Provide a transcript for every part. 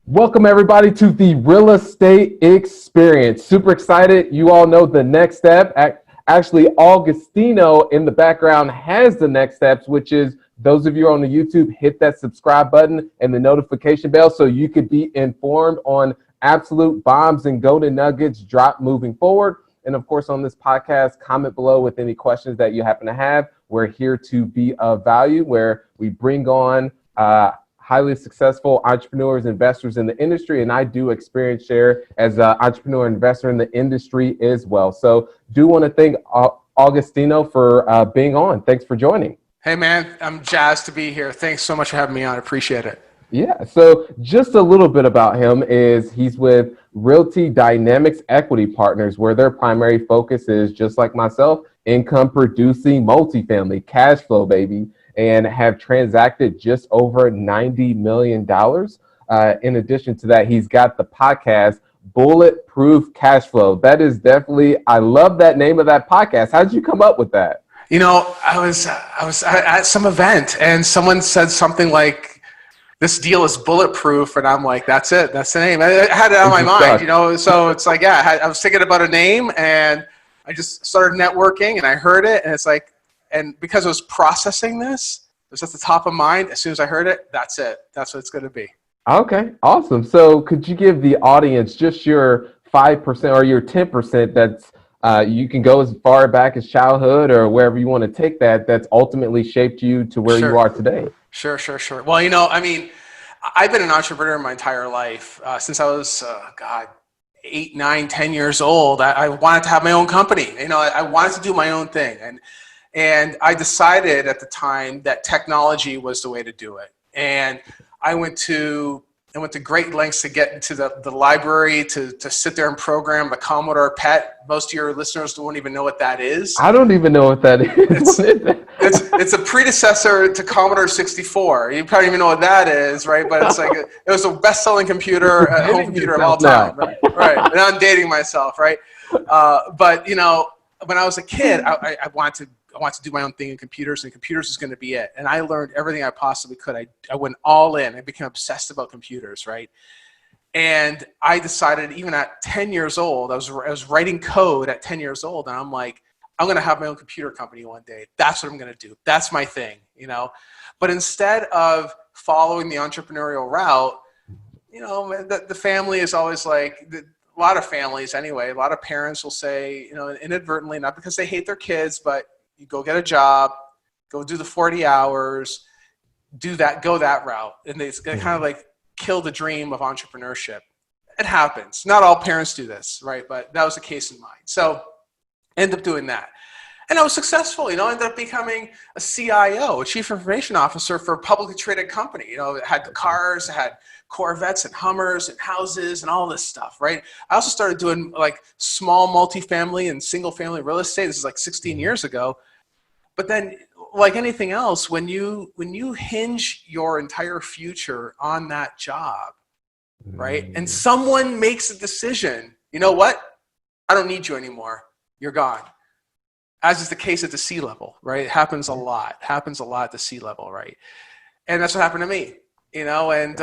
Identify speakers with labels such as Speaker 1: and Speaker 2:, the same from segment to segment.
Speaker 1: Welcome everybody to the real estate experience. Super excited. You all know the next step. Actually, Agostino in the background has the next steps, which is those of you on the YouTube, hit that subscribe button and the notification bell so you could be informed on absolute bombs and golden nuggets drop moving forward. And of course, on this podcast, comment below with any questions that you happen to have. We're here to be of value, where we bring on highly successful entrepreneurs, investors in the industry, and I do experience share as an entrepreneur investor in the industry as well. So do want to thank Agostino for being on. Thanks for joining.
Speaker 2: Hey man, I'm jazzed to be here. Thanks so much for having me on. I appreciate it.
Speaker 1: Yeah, so just a little bit about him is he's with Realty Dynamics Equity Partners, where their primary focus is, just like myself, income producing multifamily, cash flow, baby, and have transacted just over $90 million. In addition to that, he's got the podcast, Bulletproof Cashflow. That is definitely, I love that name of that podcast. How did you come up with that?
Speaker 2: You know, I was at some event and someone said something like, this deal is bulletproof, and I'm like, that's it, that's the name. I had it on my mind, you know, so it's like, yeah, I was thinking about a name, and I just started networking, and I heard it, and it's like, and because I was processing this, it was at the top of mind. As soon as I heard it, that's it. That's what it's going to be.
Speaker 1: Okay, awesome. So could you give the audience just your 5% or your 10% that's you can go as far back as childhood or wherever you want to take that's ultimately shaped you to where you are today?
Speaker 2: Sure. Well, you know, I mean, I've been an entrepreneur my entire life. Since I was, 8, 9, 10 years old, I wanted to have my own company. You know, I wanted to do my own thing. And I decided at the time that technology was the way to do it. And I went to great lengths to get into the library to sit there and program the Commodore PET. Most of your listeners don't even know what that is.
Speaker 1: I don't even know what that is.
Speaker 2: It's a predecessor to Commodore 64. You probably even know what that is, right? But it's like it was a best-selling computer, home computer of all time. Right. And I'm dating myself, right? But you know, when I was a kid, I wanted to do my own thing in computers, and computers is going to be it. And I learned everything I possibly could. I went all in. I became obsessed about computers, right? And I decided, even at 10 years old, I was writing code at 10 years old, and I'm like, I'm going to have my own computer company one day. That's what I'm going to do. That's my thing, you know? But instead of following the entrepreneurial route, you know, the family is always like, a lot of families anyway, a lot of parents will say, you know, inadvertently, not because they hate their kids, but you go get a job, go do the 40 hours, go that route. And it's kind of like kill the dream of entrepreneurship. It happens. Not all parents do this, right? But that was the case in mine. So I ended up doing that. And I was successful, you know, I ended up becoming a CIO, a chief information officer for a publicly traded company. You know, it had the cars, it had Corvettes and Hummers and houses and all this stuff, right? I also started doing like small multifamily and single family real estate. This is like 16 years ago. But then, like anything else, when you hinge your entire future on that job, right? And someone makes a decision, you know what? I don't need you anymore. You're gone. As is the case at the C level, right? It happens a lot. At the C level, right? And that's what happened to me, you know. And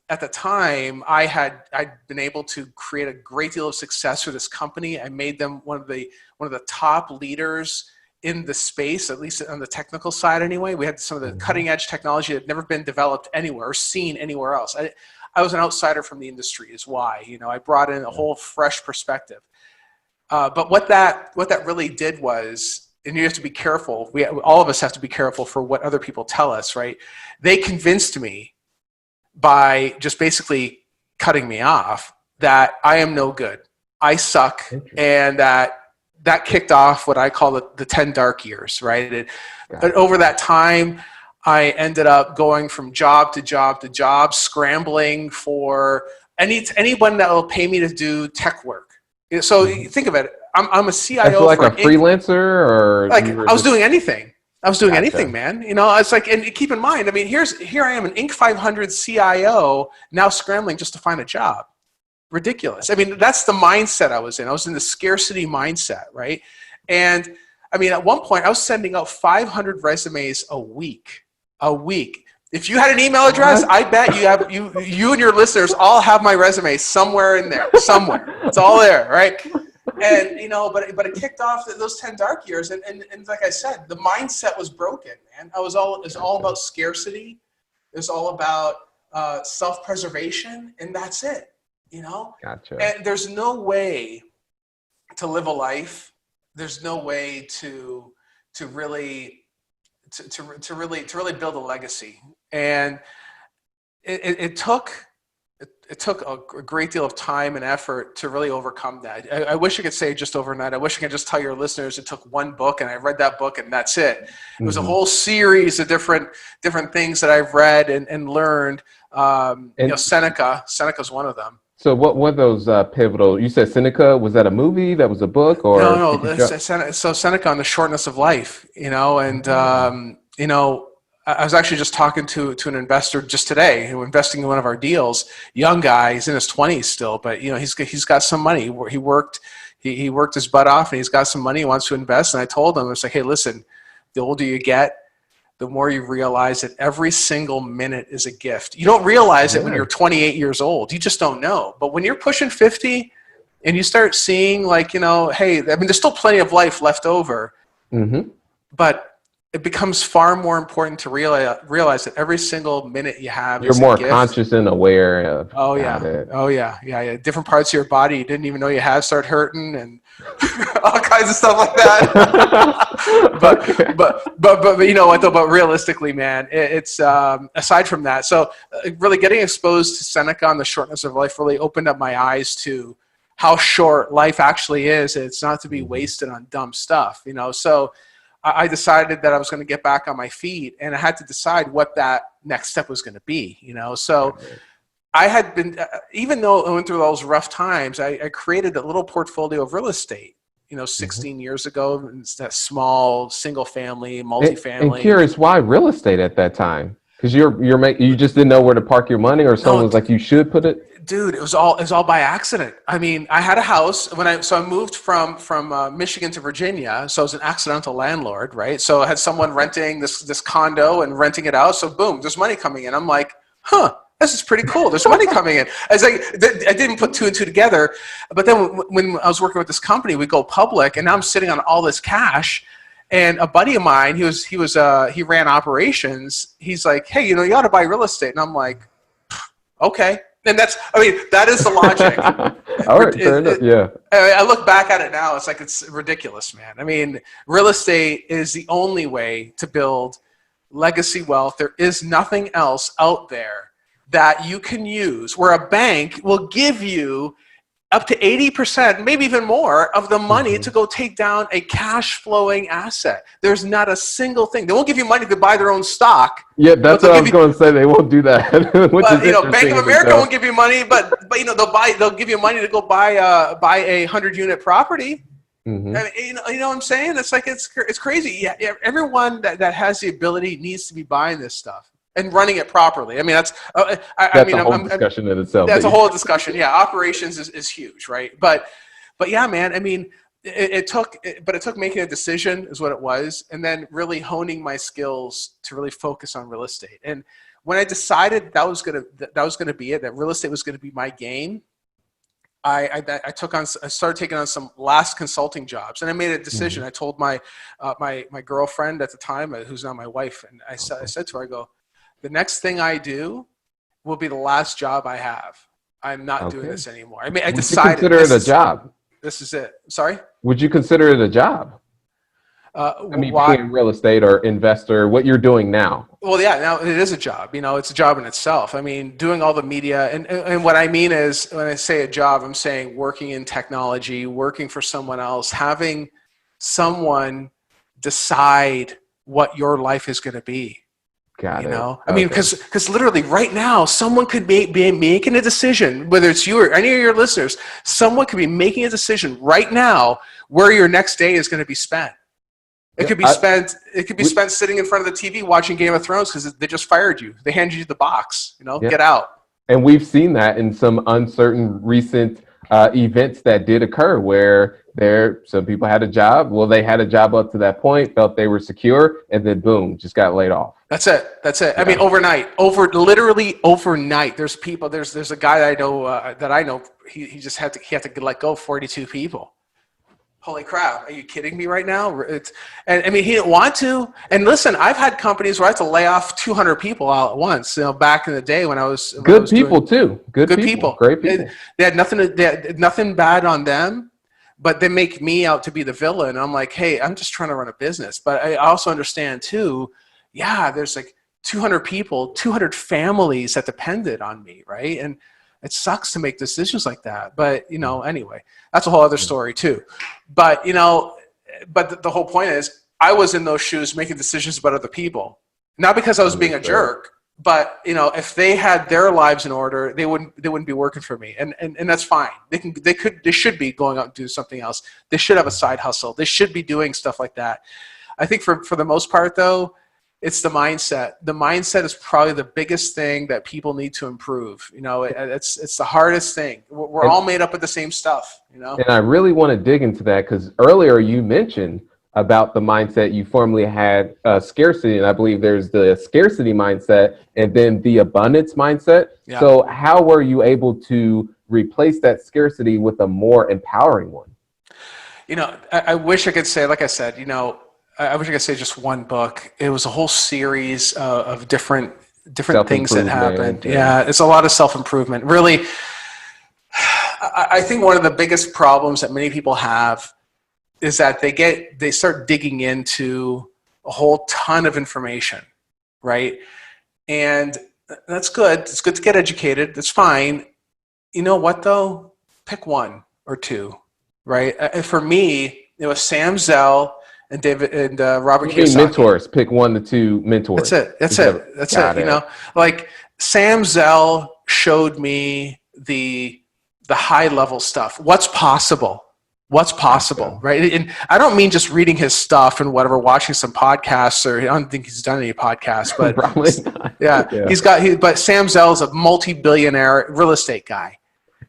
Speaker 2: at the time, I'd been able to create a great deal of success for this company. I made them one of the top leaders in the space, at least on the technical side anyway. We had some of the cutting edge technology that had never been developed anywhere or seen anywhere else. I was an outsider from the industry is why, you know, I brought in a whole fresh perspective. But what that really did was, and you have to be careful, all of us have to be careful for what other people tell us, right? They convinced me by just basically cutting me off that I am no good. I suck, and that kicked off what I call the 10 dark years, right? But over that time, I ended up going from job to job to job, scrambling for anyone that will pay me to do tech work. So you think of it, I'm a CIO
Speaker 1: like a freelancer, or
Speaker 2: like I was doing anything. I was doing anything, man. You know, it's like, and keep in mind, I mean, here I am, an Inc. 500 CIO, now scrambling just to find a job. Ridiculous. I mean, that's the mindset I was in. I was in the scarcity mindset, right? And I mean, at one point, I was sending out 500 resumes a week. If you had an email address, I bet you and your listeners all have my resume somewhere in there, somewhere. It's all there, right? And but it kicked off those 10 dark years, and like I said, the mindset was broken, man. It was all about scarcity. It was all about self-preservation, and that's it.
Speaker 1: Gotcha.
Speaker 2: And there's no way to live a life. There's no way to really build a legacy. And it took a great deal of time and effort to really overcome that. I wish I could say just overnight. I wish I could just tell your listeners it took one book and I read that book and that's it. It was a whole series of different things that I've read and learned. Seneca's one of them.
Speaker 1: So what were those pivotal? You said Seneca. Was that a movie? That was a book? Or
Speaker 2: no. So Seneca on the shortness of life. I was actually just talking to an investor just today who investing in one of our deals. Young guy, he's in his 20s still, but he's got some money. He worked his butt off, and he's got some money. He wants to invest. And I told him, I was like, hey, listen, the older you get, the more you realize that every single minute is a gift. You don't realize it when you're 28 years old. You just don't know. But when you're pushing 50 and you start seeing hey, there's still plenty of life left over, but it becomes far more important to realize that every single minute you have is a gift.
Speaker 1: You're more conscious and aware of it.
Speaker 2: Oh yeah. Different parts of your body you didn't even know you had start hurting and all kinds of stuff like that. but you know what though? But realistically, man, it's aside from that. So really getting exposed to Seneca on the shortness of life really opened up my eyes to how short life actually is. It's not to be wasted on dumb stuff, So I decided that I was going to get back on my feet, and I had to decide what that next step was going to be, So I had been, even though I went through those rough times, I created a little portfolio of real estate, 16 years ago. It's that small single family, multifamily.
Speaker 1: And curious, why real estate at that time? Because you just didn't know where to park your money, or someone was like, you should put it.
Speaker 2: Dude, it was all by accident. I mean, I had a house I moved from Michigan to Virginia. So I was an accidental landlord, right? So I had someone renting this condo and renting it out. So boom, there's money coming in. I'm like, this is pretty cool. There's money coming in. I didn't put two and two together. But then when I was working with this company, we go public, and now I'm sitting on all this cash. And a buddy of mine, he ran operations. He's like, hey, you ought to buy real estate. And I'm like, okay. And that is the logic.
Speaker 1: All right, fair enough. Yeah.
Speaker 2: I look back at it now, it's ridiculous, man. I mean, real estate is the only way to build legacy wealth. There is nothing else out there that you can use where a bank will give you up to 80%, maybe even more, of the money to go take down a cash flowing asset. There's not a single thing. They won't give you money to buy their own stock.
Speaker 1: Yeah, that's what I was going to say. They won't do that.
Speaker 2: Bank of America won't give you money, but they'll give you money to go buy a 100-unit property. Mm-hmm. I mean, you know what I'm saying? It's crazy. Yeah, everyone that has the ability needs to be buying this stuff and running it properly. I mean, that's a whole discussion in itself. That's a whole discussion. Yeah, operations is huge, right? But yeah, man. I mean, it took making a decision is what it was, and then really honing my skills to really focus on real estate. And when I decided that was gonna be it, that real estate was gonna be my game, I started taking on some last consulting jobs, and I made a decision. I told my girlfriend at the time, who's now my wife, and I said to her, I go, the next thing I do will be the last job I have. I'm not doing this anymore. I mean, I decided.
Speaker 1: Would you consider it a job?
Speaker 2: This is it. Sorry?
Speaker 1: Would you consider it a job? Being real estate or investor, what you're doing now.
Speaker 2: Well, yeah, now it is a job. It's a job in itself. I mean, doing all the media, and what I mean is, when I say a job, I'm saying working in technology, working for someone else, having someone decide what your life is going to be.
Speaker 1: Got it.
Speaker 2: I mean, because literally right now, someone could be making a decision, whether it's you or any of your listeners, someone could be making a decision right now where your next day is going to be spent. It could be spent. It could be spent sitting in front of the TV watching Game of Thrones because they just fired you. They handed you the box. Get out.
Speaker 1: And we've seen that in some uncertain recent events that did occur, where some people had a job. Well, they had a job up to that point, felt they were secure, and then boom, just got laid off.
Speaker 2: That's it.
Speaker 1: Yeah.
Speaker 2: I mean, literally overnight. There's people. There's a guy that I know. He just had to let go of 42 people. Holy crap! Are you kidding me right now? And I mean, he didn't want to. And listen, I've had companies where I had to lay off 200 people all at once. Back in the day when I was
Speaker 1: Good people. Great people.
Speaker 2: They had nothing bad on them. But they make me out to be the villain. I'm like, hey, I'm just trying to run a business. But I also understand too, there's like 200 people, 200 families that depended on me, right? And it sucks to make decisions like that. But, anyway, that's a whole other story too. But, the whole point is I was in those shoes making decisions about other people. Not because I was being a jerk, but if they had their lives in order, they wouldn't be working for me, and that's fine. They should be going out and do something else. They should have a side hustle. They should be doing stuff like that. I think for the most part though, it's the mindset. The mindset is probably the biggest thing that people need to improve. It's the hardest thing. We're all made up of the same stuff. And
Speaker 1: I really want to dig into that because earlier you mentioned about the mindset you formerly had scarcity, and I believe there's the scarcity mindset and then the abundance mindset. Yeah. So how were you able to replace that scarcity with a more empowering one?
Speaker 2: I wish I could say, like I said, I wish I could say just one book. It was a whole series of different things that happened. Yeah, it's a lot of self-improvement. Really, I think one of the biggest problems that many people have is that they start digging into a whole ton of information, right? And that's good. It's good to get educated. That's fine. You know what though? Pick one or two, right? And for me, it was Sam Zell and Robert Kiyosaki.
Speaker 1: Mentors. Pick 1 to 2 mentors.
Speaker 2: That's it. Like Sam Zell showed me the high level stuff. What's possible, right? And I don't mean just reading his stuff and whatever, watching some podcasts, or I don't think he's done any podcasts, but
Speaker 1: probably not.
Speaker 2: Yeah. But Sam Zell is a multi-billionaire real estate guy.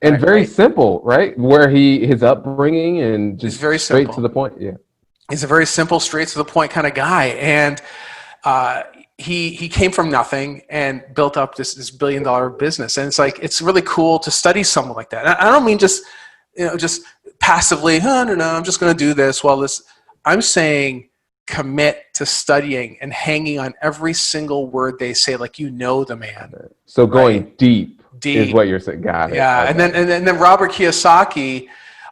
Speaker 1: And very simple, right? Where his upbringing and just very straight to the point. Yeah.
Speaker 2: He's a very simple, straight to the point kind of guy. And he came from nothing and built up this $1 billion business. And it's really cool to study someone like that. I don't mean just passively, no, I'm just going to do this. I'm saying commit to studying and hanging on every single word they say, like the man.
Speaker 1: So going deep is what you're saying. Got it.
Speaker 2: Yeah, okay. and then Robert Kiyosaki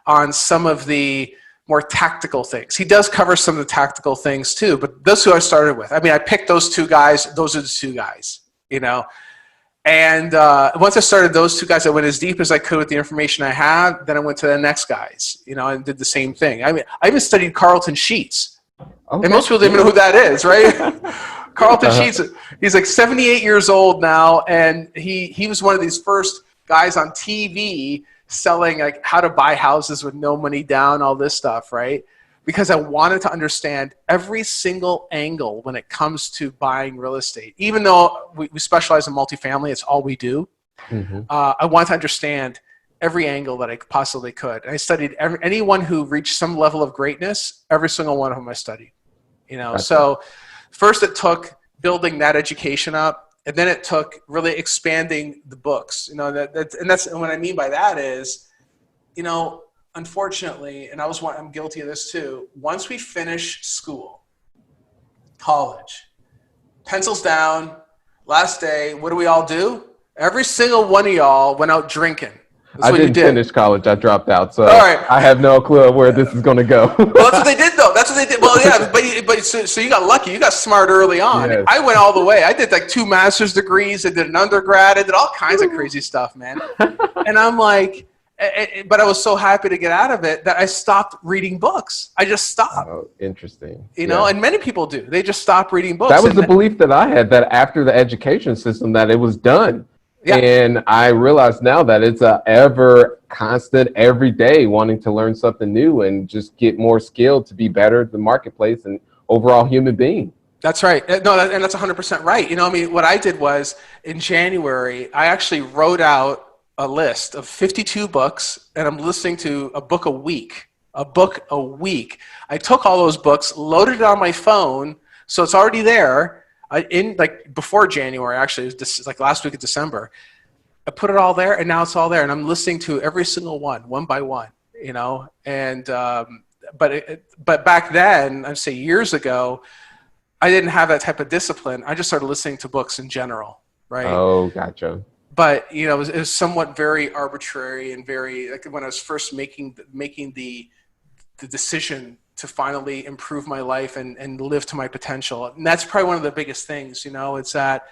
Speaker 2: on some of the more tactical things. He does cover some of the tactical things too, but those who I started with. I mean, I picked those two guys. Those are the two guys, And once I started those two guys, I went as deep as I could with the information I had. Then I went to the next guys, and did the same thing. I mean, I even studied Carlton Sheets. Okay. And most people don't even know who that is, right? Carlton Sheets, he's like 78 years old now, and he was one of these first guys on TV selling like how to buy houses with no money down, all this stuff, right? Because I wanted to understand every single angle when it comes to buying real estate. Even though we specialize in multifamily, it's all we do. Mm-hmm. I wanted to understand every angle that I possibly could. And I studied anyone who reached some level of greatness, every single one of them I studied. So first it took building that education up, and then it took really expanding the books. And what I mean by that is, unfortunately, and I'm guilty of this too, once we finish school, college, pencils down, last day, what do we all do? Every single one of y'all went out drinking.
Speaker 1: I didn't finish college. I dropped out. So I have no clue where this is going to go.
Speaker 2: Well, that's what they did, though. Well, yeah, but so you got lucky. You got smart early on. Yes. I went all the way. I did like 2 master's degrees. I did an undergrad. I did all kinds of crazy stuff, man. And I'm like, but I was so happy to get out of it that I stopped reading books. I just stopped.
Speaker 1: Oh, interesting.
Speaker 2: And many people do. They just stop reading books.
Speaker 1: That was the belief that I had, that after the education system, that it was done. Yeah. And I realize now that it's a ever constant, every day wanting to learn something new and just get more skilled to be better at the marketplace and overall human being.
Speaker 2: That's right. No, and that's 100% right. What I did was in January, I actually wrote out a list of 52 books, and I'm listening to a book a week. I took all those books, loaded it on my phone, so it's already there. in like before January, actually, it was just like last week of December, I put it all there, and now it's all there, and I'm listening to every single one by one, you know. And but back then, I'd say years ago, I didn't have that type of discipline. I just started listening to books in general, right?
Speaker 1: Oh, gotcha.
Speaker 2: But you know, it was somewhat very arbitrary and very like when I was first making the decision to finally improve my life and live to my potential. And that's probably one of the biggest things, you know, it's that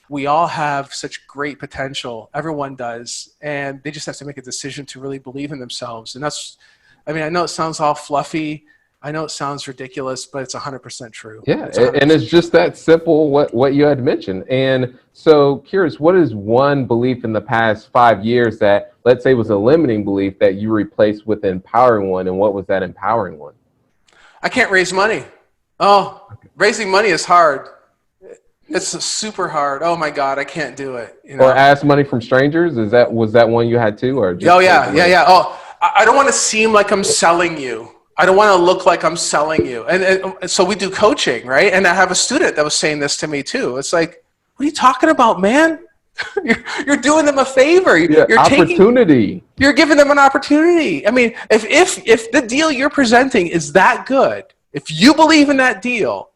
Speaker 2: we all have such great potential. Everyone does. And they just have to make a decision to really believe in themselves. And that's, I mean, I know it sounds all fluffy. I know it sounds ridiculous, but it's 100% true.
Speaker 1: Yeah,
Speaker 2: It's 100%
Speaker 1: and it's just that simple, what you had mentioned. And so curious, what is one belief in the past 5 years that, let's say, was a limiting belief that you replaced with an empowering one, and what was that empowering one?
Speaker 2: I can't raise money. Oh, raising money is hard. It's super hard. Oh my God, I can't do it. You know?
Speaker 1: Or ask money from strangers? Was that one you had too? Or just
Speaker 2: yeah. Oh, I don't want to seem like I'm selling you. I don't want to look like I'm selling you. And so we do coaching, right? And I have a student that was saying this to me too. It's like, what are you talking about, man? You're doing them a favor. You're
Speaker 1: opportunity.
Speaker 2: You're giving them an opportunity. I mean, if the deal you're presenting is that good, if you believe in that deal,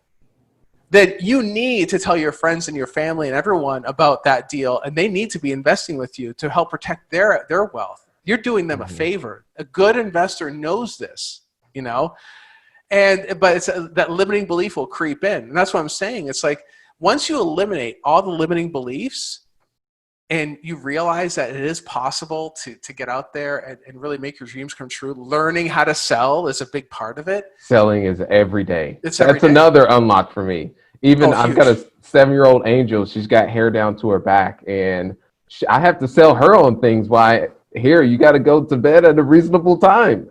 Speaker 2: then you need to tell your friends and your family and everyone about that deal, and they need to be investing with you to help protect their wealth. You're doing them a favor. A good investor knows this, you know, but it's that limiting belief will creep in, and that's what I'm saying. It's like once you eliminate all the limiting beliefs, and you realize that it is possible to get out there and really make your dreams come true. Learning how to sell is a big part of it. Selling
Speaker 1: is every day.
Speaker 2: That's
Speaker 1: another unlock for me. I've got a 7-year-old angel. She's got hair down to her back, and I have to sell her on things. Why? Here, you got to go to bed at a reasonable time.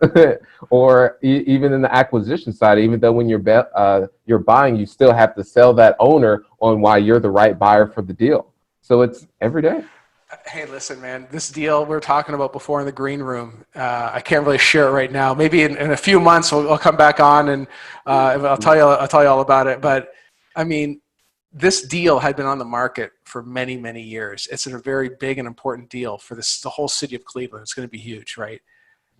Speaker 1: Or even in the acquisition side, even though when you're buying, you still have to sell that owner on why you're the right buyer for the deal. So it's every day.
Speaker 2: Hey, listen, man, this deal we were talking about before in the green room, I can't really share it right now. Maybe in a few months we'll come back on and I'll tell you all about it. But I mean, this deal had been on the market for many, many years. It's a very big and important deal for the whole city of Cleveland. It's going to be huge, right?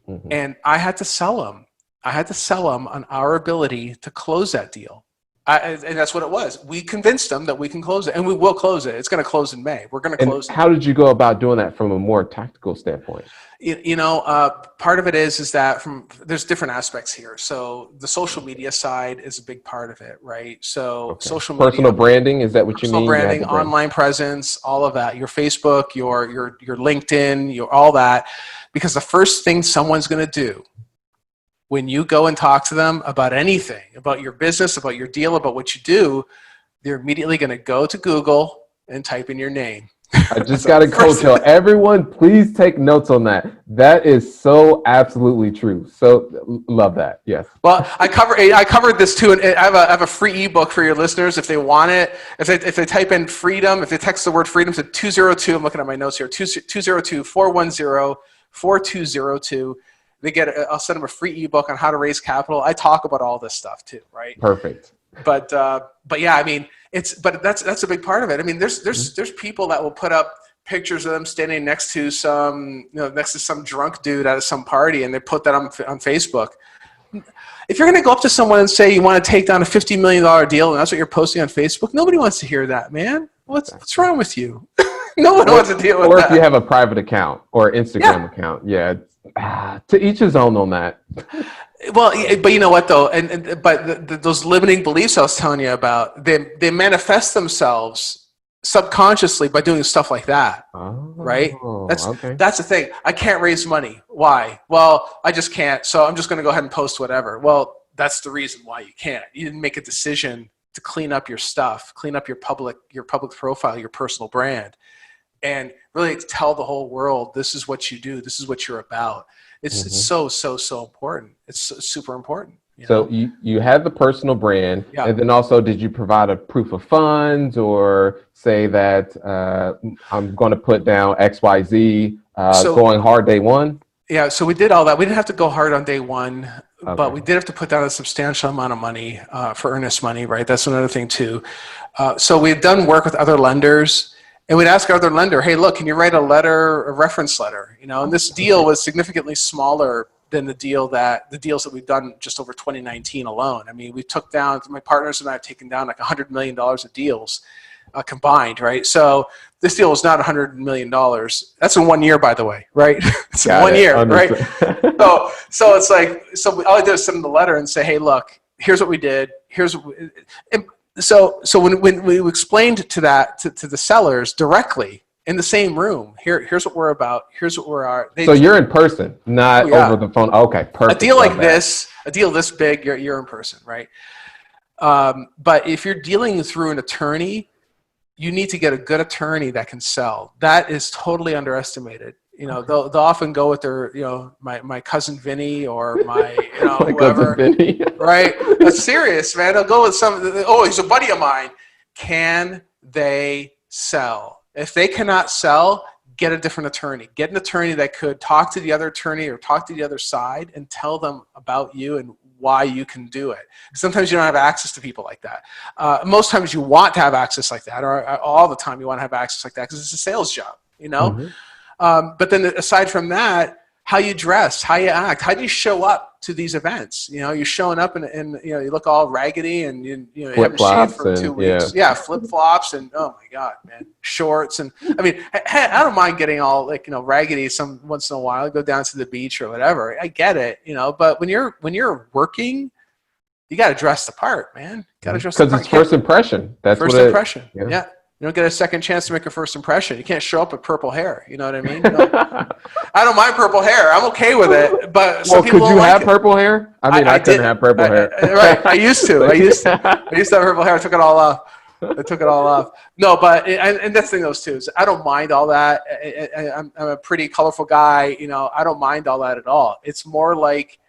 Speaker 2: Mm-hmm. And I had to sell them. I had to sell them on our ability to close that deal. And that's what it was. We convinced them that we can close it, and we will close it. It's going to close in May. We're going to close it.
Speaker 1: How did you go about doing that from a more tactical standpoint?
Speaker 2: You know, part of it is that there's different aspects here. So the social media side is a big part of it, right? So social media,
Speaker 1: personal branding, is that what you mean?
Speaker 2: Personal branding, online presence, all of that. Your Facebook, your LinkedIn, all that. Because the first thing someone's going to do when you go and talk to them about anything, about your business, about your deal, about what you do, they're immediately going to go to Google and type in your name.
Speaker 1: I just got to tell everyone, please take notes on that. That is so absolutely true. So love that. Yes.
Speaker 2: Well, I covered this too, and I have a free ebook for your listeners if they want it. If they type in freedom, if they text the word freedom to 202, I'm looking at my notes here, 202-410-4202. I'll send them a free ebook on how to raise capital. I talk about all this stuff too, right?
Speaker 1: Perfect.
Speaker 2: But yeah, I mean, that's a big part of it. I mean, there's people that will put up pictures of them standing next to some drunk dude at some party, and they put that on Facebook. If you're going to go up to someone and say you want to take down a $50 million deal, and that's what you're posting on Facebook, nobody wants to hear that, man. What's wrong with you? No one wants to deal with that.
Speaker 1: Or if you have a private account or Instagram account, to each his own on that.
Speaker 2: Well, but you know what though, but those limiting beliefs I was telling you about, they manifest themselves subconsciously by doing stuff like that, right? That's the thing. I can't raise money. Why? Well, I just can't. So I'm just going to go ahead and post whatever. Well, that's the reason why you can't. You didn't make a decision to clean up your stuff, clean up your public profile, your personal brand, and really tell the whole world, this is what you do. This is what you're about. It's so important. It's super important.
Speaker 1: So you had the personal brand, and then also did you provide a proof of funds or say that I'm going to put down XYZ going hard day one?
Speaker 2: Yeah, so we did all that. We didn't have to go hard on day one. but we did have to put down a substantial amount of money for earnest money, right? That's another thing too. So we've done work with other lenders, and we'd ask our other lender, hey, look, can you write a reference letter? And this deal was significantly smaller than the deals that we've done just over 2019 alone. I mean, we took down, my partners and I have taken down like $100 million of deals combined, right? So this deal was not $100 million. That's in 1 year, by the way, right? It's in 1 year, right? So it's like, all I did was send them the letter and say, hey, look, here's what we did. So when we explained to the sellers directly in the same room, here's what we're about. Here's what we're.
Speaker 1: So you're in person, not over the phone. Okay, perfect.
Speaker 2: A deal like this, a deal this big, you're in person, right? But if you're dealing through an attorney, you need to get a good attorney that can sell. That is totally underestimated. They'll often go with their, my cousin Vinny or my,
Speaker 1: my
Speaker 2: whoever,
Speaker 1: cousin Vinny.
Speaker 2: right? That's serious, man. They'll go with he's a buddy of mine. Can they sell? If they cannot sell, get a different attorney. Get an attorney that could talk to the other attorney or talk to the other side and tell them about you and why you can do it. Sometimes you don't have access to people like that. Most times you want to have access like that, or all the time you want to have access like that because it's a sales job, But then aside from that, how you dress, how you act, how do you show up to these events? You're showing up and you look all raggedy and you haven't shaved for 2 weeks. Yeah, flip-flops and oh my God, man, shorts. And I mean, I don't mind getting all raggedy once in a while, go down to the beach or whatever. I get it, but when you're working, you got to dress the part, man. Got to dress the part.
Speaker 1: Because it's first impression. That's
Speaker 2: first impression. Yeah. You don't get a second chance to make a first impression. You can't show up with purple hair. You know what I mean? I don't mind purple hair. I'm okay with it. But some people
Speaker 1: could you have purple hair? I mean, I couldn't have purple hair.
Speaker 2: Right. I used to. I used to have purple hair. I took it all off. No, but and that's the thing, those two. Is I don't mind all that. I'm a pretty colorful guy. I don't mind all that at all. It's more like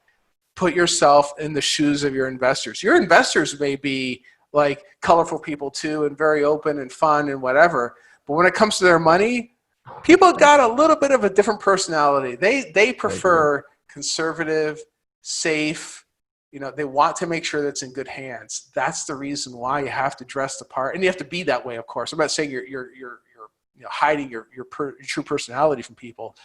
Speaker 2: put yourself in the shoes of your investors. Your investors may be like colorful people too, and very open and fun and whatever. But when it comes to their money, people got a little bit of a different personality. They prefer conservative, safe. They want to make sure that's in good hands. That's the reason why you have to dress the part, and you have to be that way. Of course, I'm not saying you're hiding your true personality from people,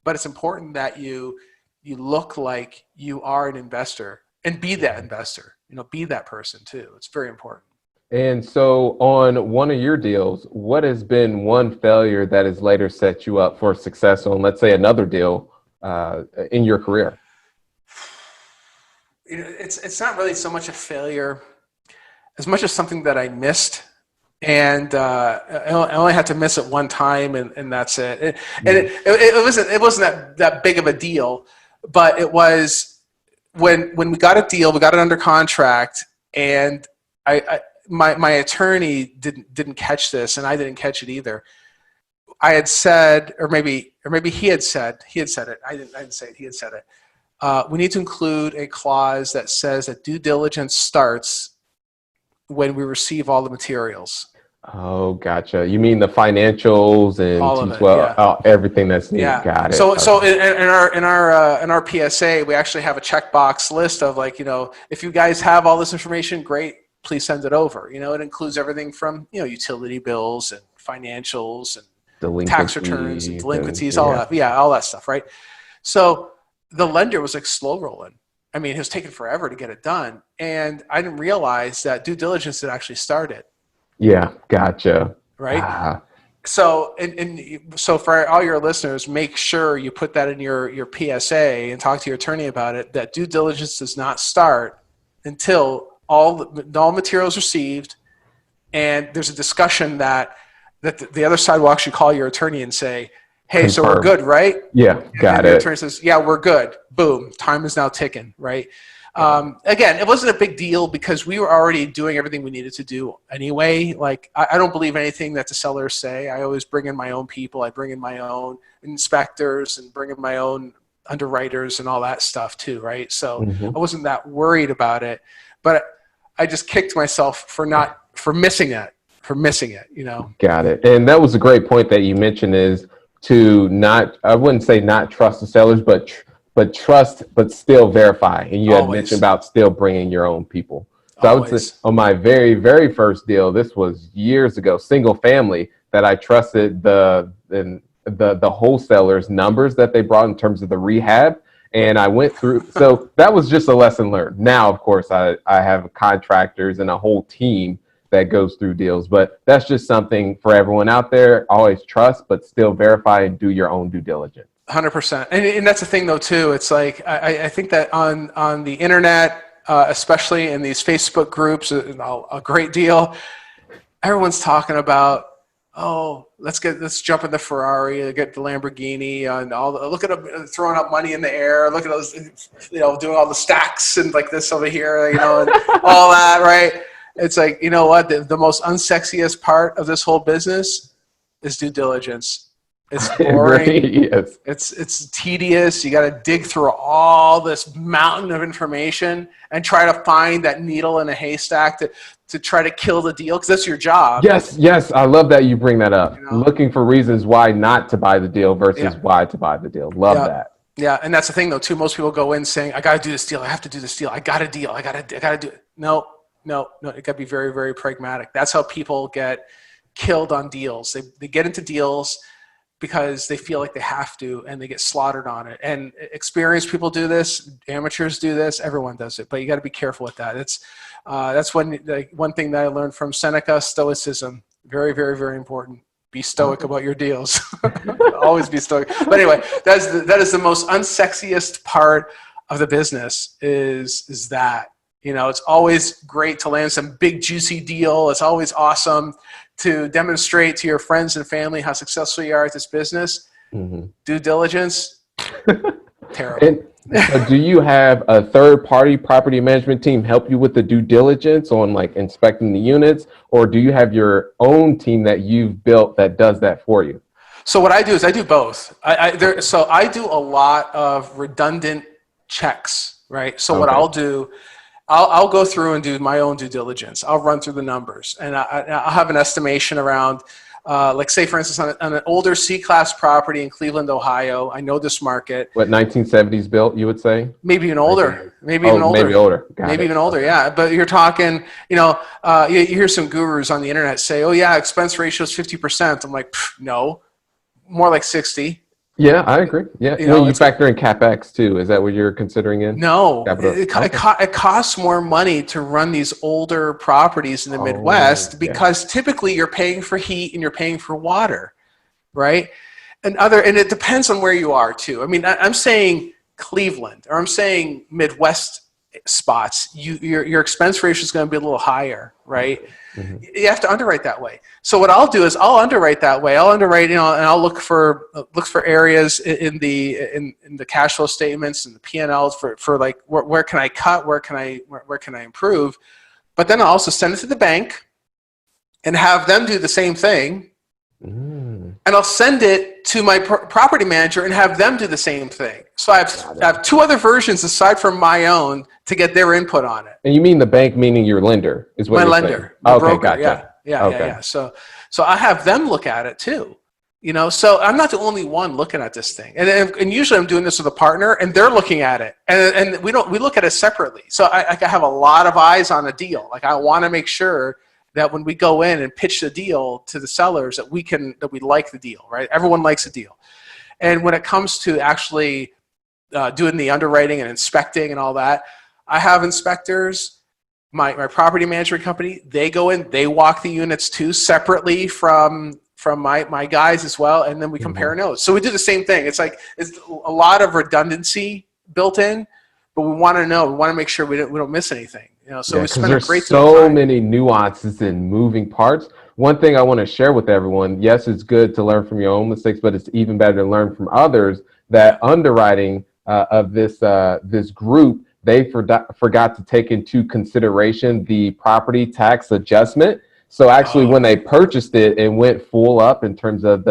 Speaker 2: but it's important that you look like you are an investor and be that investor. Be that person too. It's very important.
Speaker 1: And so on one of your deals, what has been one failure that has later set you up for success on, let's say, another deal in your career?
Speaker 2: It's not really so much a failure as much as something that I missed. And I only had to miss it one time, and that's it. It wasn't that big of a deal, but it was when we got a deal, we got it under contract, and my attorney didn't catch this, and I didn't catch it either. I had said, or maybe he had said it. I didn't say it. He had said it. We need to include a clause that says that due diligence starts when we receive all the materials.
Speaker 1: Oh, gotcha. You mean the financials and
Speaker 2: all of it,
Speaker 1: everything that's needed.
Speaker 2: Yeah.
Speaker 1: Got it.
Speaker 2: So in our PSA, we actually have a checkbox list of if you guys have all this information, great, please send it over. It includes everything from utility bills and financials and tax returns and delinquencies, all that stuff, right? So the lender was like slow rolling. I mean, it was taking forever to get it done, and I didn't realize that due diligence had actually started.
Speaker 1: Yeah, gotcha.
Speaker 2: Right. So, so for all your listeners, make sure you put that in your PSA and talk to your attorney about it. That due diligence does not start until all materials received, and there's a discussion that the other side will actually call your attorney and say, "Hey, confirm. So we're good, right?"
Speaker 1: Yeah, got it.
Speaker 2: The attorney says, "Yeah, we're good." Boom, time is now ticking, right? Again, it wasn't a big deal because we were already doing everything we needed to do anyway. Like, I don't believe anything that the sellers say. I always bring in my own people. I bring in my own inspectors and bring in my own underwriters and all that stuff too, right? So I wasn't that worried about it, but I just kicked myself for missing it, Got it. And that was a great point that you mentioned, is to not, I wouldn't say not trust the sellers, but
Speaker 1: but trust, but still verify. And you had
Speaker 2: Always.
Speaker 1: mentioned about still bringing your own people. So
Speaker 2: Always.
Speaker 1: I would say on my very, very first deal, this was years ago, single family, that I trusted the wholesalers' numbers that they brought in terms of the rehab. And I went through, so that was just a lesson learned. Now, of course, I have contractors and a whole team that goes through deals, but that's just something for everyone out there. Always trust, but still verify and do your own due diligence.
Speaker 2: 100%. And that's the thing though, too. It's like, I think that on the internet, especially in these Facebook groups, a great deal, everyone's talking about, oh, let's jump in the Ferrari, get the Lamborghini, and look at them throwing up money in the air. Look at those, doing all the stacks and like this over here, and all that, right? It's like, you know what? The most unsexiest part of this whole business is due diligence. It's boring.
Speaker 1: It really is.
Speaker 2: It's tedious. You got to dig through all this mountain of information and try to find that needle in a haystack to try to kill the deal, because that's your job.
Speaker 1: Yes. I love that you bring that up. Looking for reasons why not to buy the deal versus why to buy the deal. Love that.
Speaker 2: Yeah, and that's the thing though too. Most people go in saying, "I got to do this deal. I have to do this deal. I got a deal. I got to do it." No. It got to be very, very pragmatic. That's how people get killed on deals. They get into deals because they feel like they have to, and they get slaughtered on it. And experienced people do this, amateurs do this, everyone does it. But you got to be careful with that. That's one thing that I learned from Seneca: stoicism. Very, very, very important. Be stoic about your deals. Always be stoic. But anyway, that is the most unsexiest part of the business. Is that it's always great to land some big juicy deal. It's always awesome to demonstrate to your friends and family how successful you are at this business. Mm-hmm. Due diligence, terrible.
Speaker 1: And do you have a third-party property management team help you with the due diligence on like inspecting the units, or do you have your own team that you've built that does that for you?
Speaker 2: So what I do is I do both. So I do a lot of redundant checks, right? So what I'll do, I'll go through and do my own due diligence. I'll run through the numbers, and I'll have an estimation around, like say for instance, on an older C-class property in Cleveland, Ohio. I know this market.
Speaker 1: What, 1970s built, you would say?
Speaker 2: Maybe even older. Maybe even older. Maybe even older. Yeah, but you're talking. You hear some gurus on the internet say, "Oh yeah, expense ratio is 50%." I'm like, no, more like 60.
Speaker 1: Yeah, I agree. Yeah, you factor in Capex too. Is that what you're considering in?
Speaker 2: No, it costs more money to run these older properties in the Midwest because typically you're paying for heat and you're paying for water, right? And it depends on where you are too. I mean, I'm saying Cleveland, or I'm saying Midwest spots. Your expense ratio is going to be a little higher, right? Mm-hmm. You have to underwrite that way. So what I'll do is I'll underwrite that way. I'll underwrite, and I'll look for areas in the cash flow statements and the P&Ls for like where can I cut, where can I improve, but then I'll also send it to the bank and have them do the same thing. And I'll send it to my property manager and have them do the same thing. So I have two other versions aside from my own to get their input on it.
Speaker 1: And you mean the bank, meaning your lender, is what
Speaker 2: my
Speaker 1: you're
Speaker 2: lender,
Speaker 1: saying?
Speaker 2: my broker. Yeah. So I have them look at it too. So I'm not the only one looking at this thing, and usually I'm doing this with a partner, and they're looking at it, and we look at it separately. So I have a lot of eyes on a deal. Like I want to make sure that when we go in and pitch the deal to the sellers, that we like the deal, right? Everyone likes a deal. And when it comes to actually doing the underwriting and inspecting and all that, I have inspectors, my property management company, they go in, they walk the units too, separately from my guys as well, and then we compare notes. So we do the same thing. It's a lot of redundancy built in, but we want to make sure we don't miss anything. So we spend a great deal of time.
Speaker 1: So many nuances and moving parts. One thing I want to share with everyone, yes, it's good to learn from your own mistakes, but it's even better to learn from others. That underwriting of this group, they forgot to take into consideration the property tax adjustment. So actually, when they purchased it, it went full up in terms of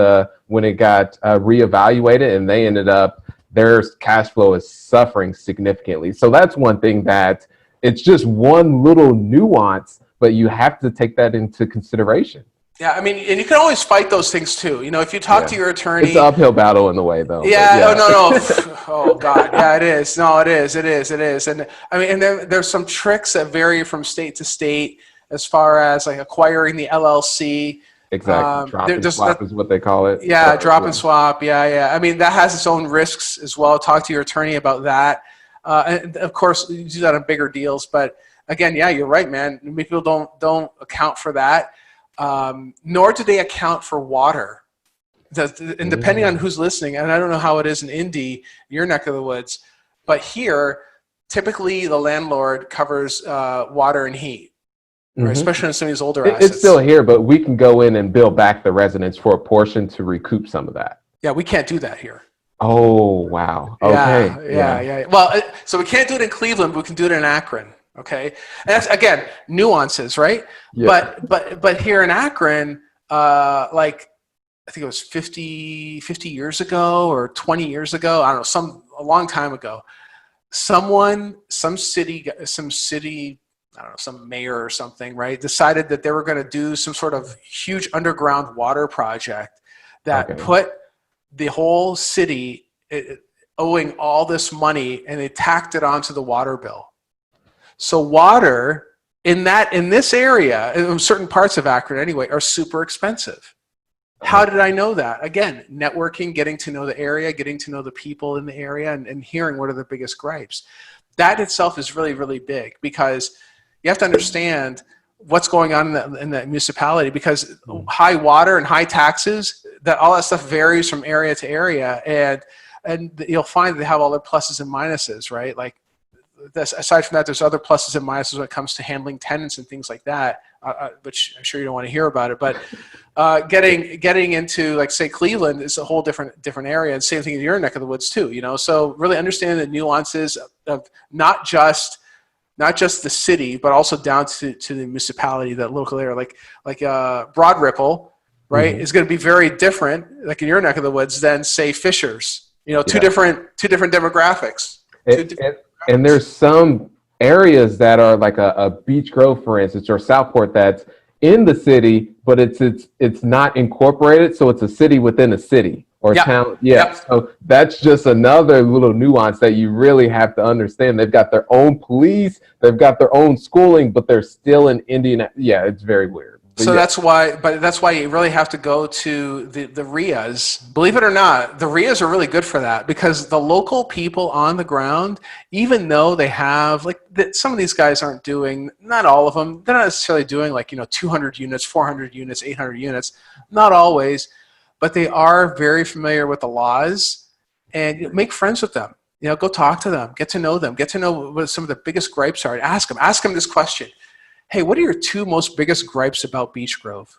Speaker 1: when it got reevaluated, and they ended up, their cash flow is suffering significantly. So that's one thing that it's just one little nuance, but you have to take that into consideration.
Speaker 2: Yeah, I mean, and you can always fight those things too. You know, if you talk to your attorney,
Speaker 1: it's an uphill battle in the way, though.
Speaker 2: Yeah. Oh no. Oh God. Yeah, it is. No, it is. It is. It is. And I mean, and there's some tricks that vary from state to state as far as like acquiring the LLC.
Speaker 1: Exactly. Drop and swap is what they call it.
Speaker 2: Yeah, drop and swap. Yeah, yeah. I mean, that has its own risks as well. Talk to your attorney about that. And of course, you do that on bigger deals. But again, yeah, you're right, man. People don't account for that. Nor do they account for water. And depending on who's listening, and I don't know how it is in Indy, your neck of the woods, but here, typically the landlord covers water and heat, right? Especially in some of these older assets.
Speaker 1: It's still here, but we can go in and bill back the residents for a portion to recoup some of that.
Speaker 2: Yeah, we can't do that here.
Speaker 1: Oh, wow. Okay.
Speaker 2: Yeah. Well, so we can't do it in Cleveland, but we can do it in Akron. Okay. And that's, again, nuances, right? Yeah. But here in Akron, like, I think it was 50 years ago or 20 years ago. I don't know, a long time ago. Some city, I don't know, some mayor or something, right, decided that they were going to do some sort of huge underground water project that put the whole city owing all this money, and they tacked it onto the water bill. So water in this area, in certain parts of Akron anyway, are super expensive. How did I know that? Again, networking, getting to know the area, getting to know the people in the area, and hearing what are the biggest gripes. That itself is really, really big, because you have to understand what's going on in the municipality, because high water and high taxes, all that stuff varies from area to area, and you'll find that they have all their pluses and minuses, right? Like, aside from that, there's other pluses and minuses when it comes to handling tenants and things like that, which I'm sure you don't want to hear about it. But getting into, like, say, Cleveland is a whole different area, and same thing in your neck of the woods too. You know, so really understanding the nuances of not just the city, but also down to the municipality, that local area, like Broad Ripple, right, is going to be very different, like in your neck of the woods, than say Fishers. You know, two different demographics.
Speaker 1: And there's some areas that are like a Beach Grove, for instance, or Southport, that's in the city, but it's not incorporated, so it's a city within a city or town. Yeah. So that's just another little nuance that you really have to understand. They've got their own police, they've got their own schooling, but they're still in Indiana. Yeah, it's very weird.
Speaker 2: So that's why you really have to go to the RIAs. Believe it or not, the RIAs are really good for that, because the local people on the ground, even though they have, like, some of these guys aren't doing, not all of them, they're not necessarily doing, like, 200 units, 400 units, 800 units, not always, but they are very familiar with the laws, and make friends with them. Go talk to them, get to know them, get to know what some of the biggest gripes are. Ask them this question. Hey, what are your two most biggest gripes about Beach Grove?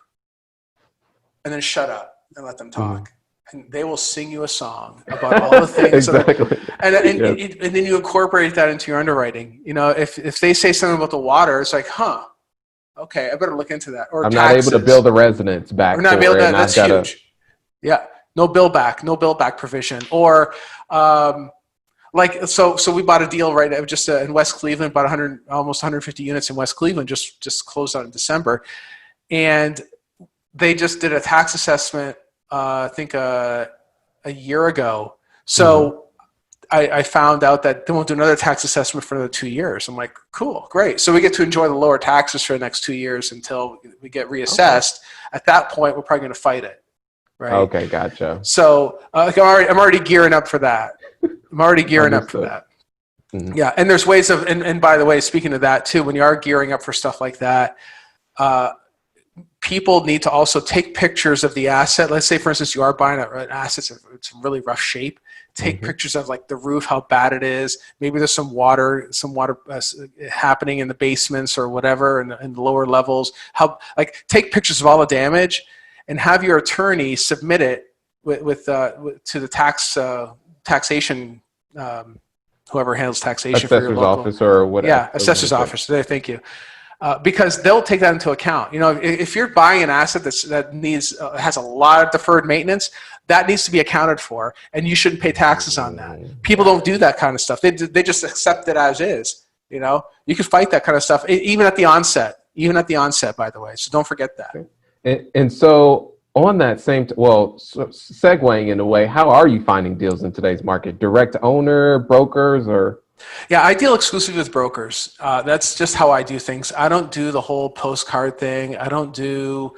Speaker 2: And then shut up and let them talk. And they will sing you a song about all the things.
Speaker 1: Exactly.
Speaker 2: And then you incorporate that into your underwriting. If they say something about the water, it's like, okay, I better look into that. Or
Speaker 1: I'm
Speaker 2: taxes.
Speaker 1: not able to bill the residents back.
Speaker 2: Or not able to, that's huge. Yeah, no bill back provision. Or so we bought a deal right just in West Cleveland, about almost 150 units in West Cleveland, just closed out in December, and they just did a tax assessment, I think a year ago. So I found out that they won't do another tax assessment for another 2 years. I'm like, cool, great. So we get to enjoy the lower taxes for the next 2 years until we get reassessed. Okay. At that point, we're probably going to fight it. Right.
Speaker 1: Okay, gotcha.
Speaker 2: So I'm already gearing up for that. Yeah, and there's ways of, and by the way, speaking of that too, when you are gearing up for stuff like that, people need to also take pictures of the asset. Let's say, for instance, you are buying an asset, it's in really rough shape. Take pictures of, like, the roof, how bad it is. Maybe there's some water happening in the basements or whatever, in the lower levels. Take pictures of all the damage, and have your attorney submit it to the taxation, whoever handles taxation for your local
Speaker 1: office or whatever.
Speaker 2: Yeah, assessor's office. There, thank you. Because they'll take that into account. If you're buying an asset that has a lot of deferred maintenance, that needs to be accounted for, and you shouldn't pay taxes on that. People don't do that kind of stuff. They just accept it as is. You can fight that kind of stuff even at the onset. By the way, so don't forget that.
Speaker 1: And so on that same, segueing in a way, how are you finding deals in today's market? Direct owner, brokers, or?
Speaker 2: Yeah, I deal exclusively with brokers. That's just how I do things. I don't do the whole postcard thing. I don't do,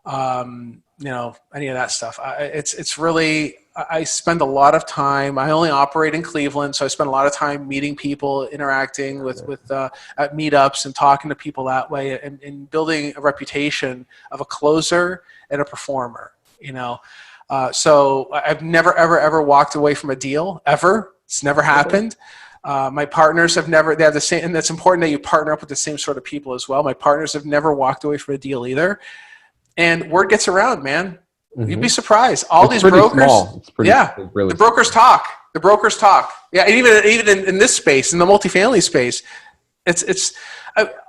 Speaker 2: any of that stuff. It's really, I spend a lot of time. I only operate in Cleveland, so I spend a lot of time meeting people, interacting with at meetups, and talking to people that way, and building a reputation of a closer and a performer. So I've never ever walked away from a deal ever. It's never happened. My partners have never, they have the same, and that's important that you partner up with the same sort of people as well. My partners have never walked away from a deal either. And word gets around, man. Mm-hmm. You'd be surprised. All these brokers, the brokers talk. The brokers talk. Yeah, and even in this space, in the multifamily space, it's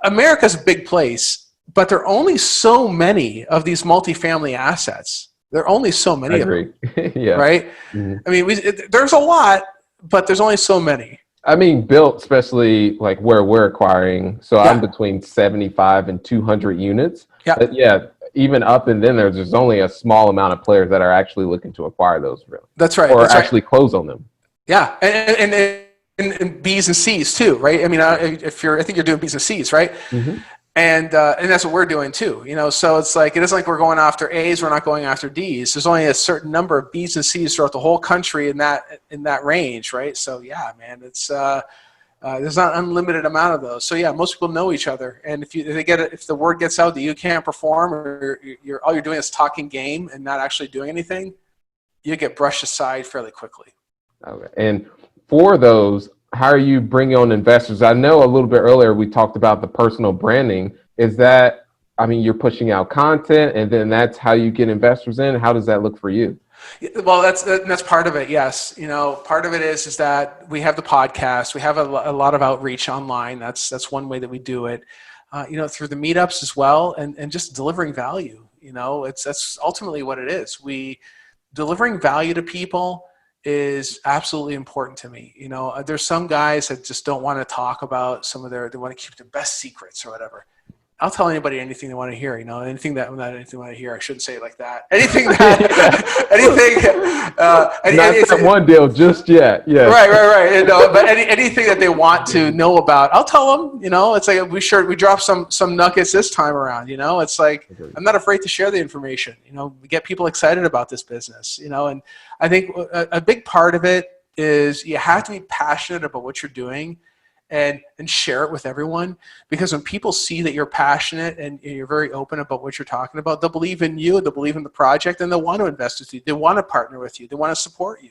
Speaker 2: America's a big place, but there are only so many of these multifamily assets. There are only so many of them.
Speaker 1: Yeah.
Speaker 2: Right? Mm-hmm. I mean, there's a lot, but there's only so many.
Speaker 1: I mean, built, especially like where we're acquiring. So I'm between 75 and 200 units. Yeah. But yeah, even up and then there's only a small amount of players that are actually looking to acquire those, really.
Speaker 2: That's right.
Speaker 1: Or actually close on them.
Speaker 2: Yeah, and B's and C's too, right? I mean, I think you're doing B's and C's, right? Mm-hmm. And that's what we're doing too, So it's like, it isn't like we're going after A's, we're not going after D's. There's only a certain number of B's and C's throughout the whole country in that range, right? So yeah, man, it's there's not an unlimited amount of those. So yeah, most people know each other, and if the word gets out that you can't perform, or all you're doing is talking game and not actually doing anything, you get brushed aside fairly quickly.
Speaker 1: Okay, and for those, how are you bringing on investors? I know a little bit earlier we talked about the personal branding. Is that, I mean, you're pushing out content and then that's how you get investors in? How does that look for you?
Speaker 2: Well, that's part of it. Yes. Part of it is that we have the podcast. We have a lot of outreach online. That's one way that we do it, through the meetups as well. And just delivering value, that's ultimately what it is. Delivering value to people is absolutely important to me. There's some guys that just don't want to talk about they want to keep their best secrets or whatever. I'll tell anybody anything they want to hear, anything they want to hear. I shouldn't say it like that.
Speaker 1: Not one deal just yet. Yeah.
Speaker 2: Right. But anything that they want to know about, I'll tell them, it's like we dropped some nuggets this time around, it's like, I'm not afraid to share the information, we get people excited about this business, and I think a big part of it is you have to be passionate about what you're doing and share it with everyone, because when people see that you're passionate and you're very open about what you're talking about, they'll believe in you, they'll believe in the project, and they'll want to invest with you. They want to partner with you. They want to support you.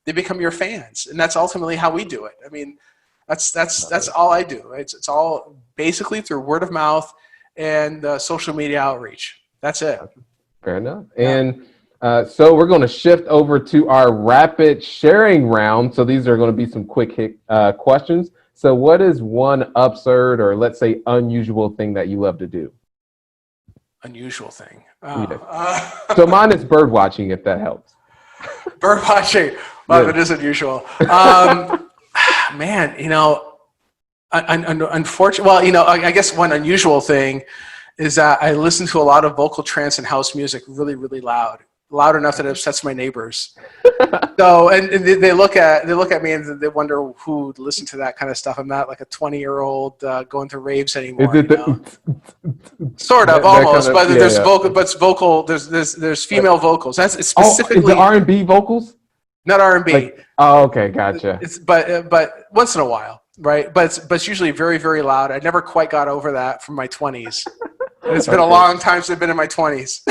Speaker 2: They become your fans, and that's ultimately how we do it. I mean, that's all I do. Right? It's all basically through word of mouth and social media outreach. That's it.
Speaker 1: Fair enough. And so we're going to shift over to our rapid sharing round. So these are going to be some quick hit questions. So what is one absurd or let's say unusual thing that you love to do?
Speaker 2: Unusual thing.
Speaker 1: So mine is bird watching, if that helps.
Speaker 2: Bird watching. Well, it is unusual. Man, unfortunately, I guess one unusual thing is that I listen to a lot of vocal trance and house music really, really loud enough that it upsets my neighbors. So, and they look at me and they wonder who would listen to that kind of stuff. I'm not like a 20-year-old going to raves anymore. Sort of, almost, but there's vocal, but it's vocal. There's female vocals. That's specifically.
Speaker 1: Is it R&B vocals?
Speaker 2: Not R&B.
Speaker 1: Okay, gotcha.
Speaker 2: But once in a while, right? But it's usually very, very loud. I never quite got over that from my 20s. And it's been a long time since I've been in my 20s.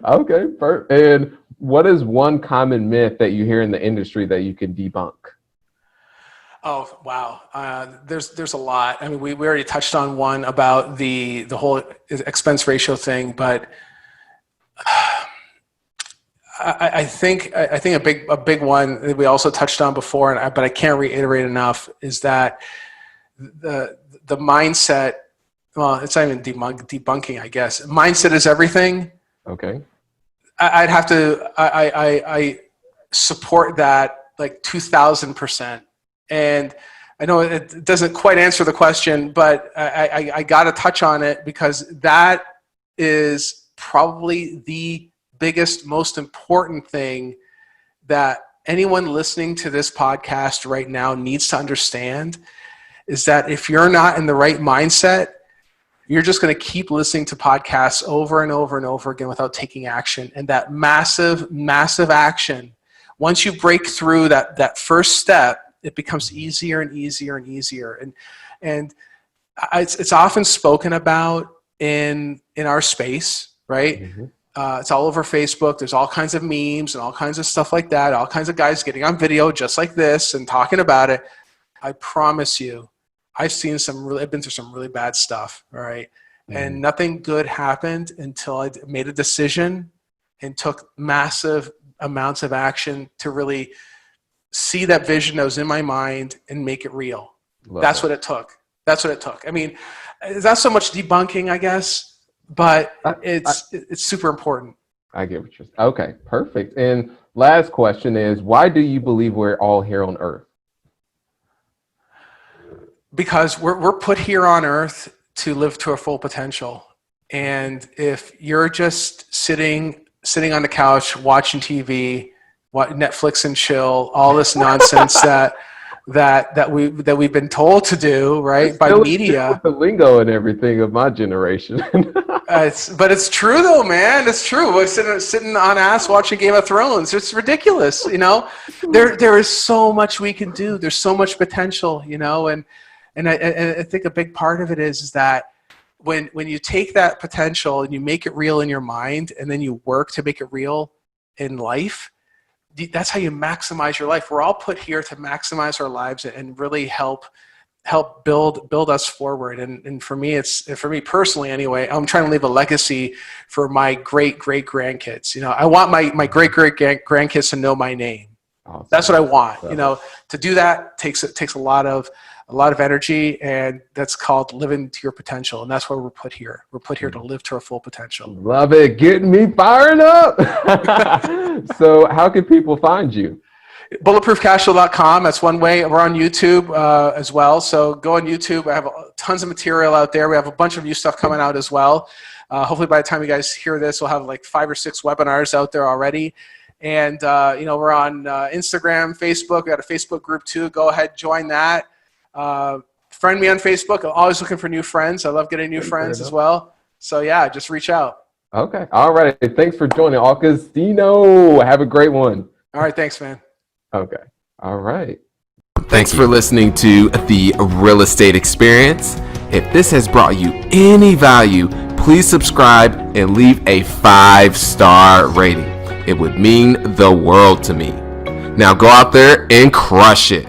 Speaker 1: Okay, perfect. And what is one common myth that you hear in the industry that you can debunk?
Speaker 2: Oh, wow. There's a lot. I mean, we already touched on one about the whole expense ratio thing, but I think a big one that we also touched on before, but I can't reiterate enough, is that the mindset. Well, it's not even debunking, I guess. Mindset is everything.
Speaker 1: Okay.
Speaker 2: I'd have to. I support that like 2,000%. And I know it doesn't quite answer the question, but I got to touch on it because that is probably the biggest, most important thing that anyone listening to this podcast right now needs to understand, is that if you're not in the right mindset, you're just going to keep listening to podcasts over and over and over again without taking action. And that massive, massive action, once you break through that first step, it becomes easier and easier and easier. And it's often spoken about in our space, right? Mm-hmm. It's all over Facebook. There's all kinds of memes and all kinds of stuff like that. All kinds of guys getting on video just like this and talking about it. I promise you, I've been through some really bad stuff, all right? Mm-hmm. And nothing good happened until I made a decision and took massive amounts of action to really see that vision that was in my mind and make it real. That's what it took. That's what it took. I mean, that's so much debunking, I guess, but it's super important.
Speaker 1: I get what you're saying. Okay, perfect. And last question is, why do you believe we're all here on Earth?
Speaker 2: Because we're put here on Earth to live to our full potential. And if you're just sitting on the couch watching TV, Netflix and chill, all this nonsense that we've been told to do, right, by media.
Speaker 1: The lingo and everything of my generation.
Speaker 2: But it's true though, man. It's true. We're sitting on ass watching Game of Thrones. It's ridiculous, you know. There is so much we can do. There's so much potential, you know, and I think a big part of it is that when you take that potential and you make it real in your mind, and then you work to make it real in life, that's how you maximize your life. We're all put here to maximize our lives and really help build us forward. And for me, for me personally anyway, I'm trying to leave a legacy for my great grandkids. You know, I want my great grandkids to know my name. Awesome. That's what I want. You know, to do that takes a lot of energy, and that's called living to your potential. And that's why we're put here. We're put here to live to our full potential.
Speaker 1: Love it. Getting me fired up. So how can people find you?
Speaker 2: Bulletproofcashflow.com. That's one way. We're on YouTube as well. So go on YouTube. I have tons of material out there. We have a bunch of new stuff coming out as well. Hopefully by the time you guys hear this, we'll have like 5 or 6 webinars out there already. And, you know, we're on Instagram, Facebook. We got a Facebook group too. Go ahead, join that. Friend me on Facebook. I'm always looking for new friends. I love getting new friends as well. So yeah, just reach out.
Speaker 1: Okay. All right. Thanks for joining, Agostino. Have a great one.
Speaker 2: All right. Thanks, man.
Speaker 1: Okay. All right. Thanks for listening to The Real Estate Experience. If this has brought you any value, please subscribe and leave a 5-star rating. It would mean the world to me. Now go out there and crush it.